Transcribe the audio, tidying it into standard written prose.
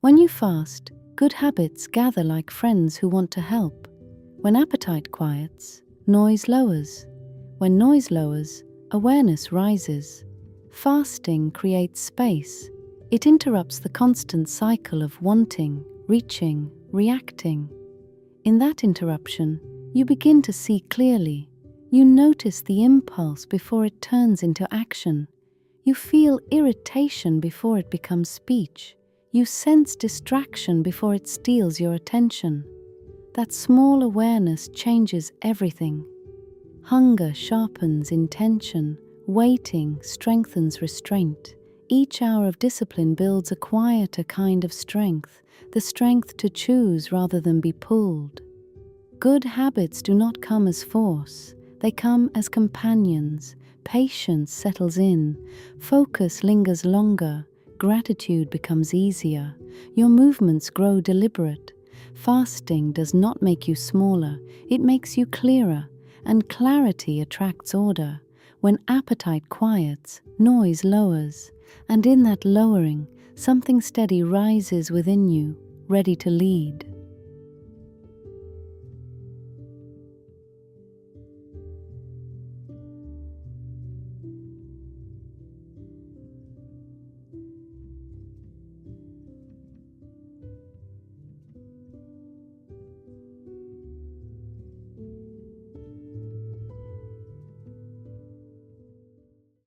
When you fast, good habits gather like friends who want to help. When appetite quiets, noise lowers. When noise lowers, awareness rises. Fasting creates space. It interrupts the constant cycle of wanting, reaching, reacting. In that interruption, you begin to see clearly. You notice the impulse before it turns into action. You feel irritation before it becomes speech. You sense distraction before it steals your attention. That small awareness changes everything. Hunger sharpens intention. Waiting strengthens restraint. Each hour of discipline builds a quieter kind of strength, the strength to choose rather than be pulled. Good habits do not come as force. They come as companions. Patience settles in. Focus lingers longer. Gratitude becomes easier. Your movements grow deliberate. Fasting does not make you smaller. It makes you clearer. And clarity attracts order. When appetite quiets, noise lowers. And in that lowering, something steady rises within you, ready to lead.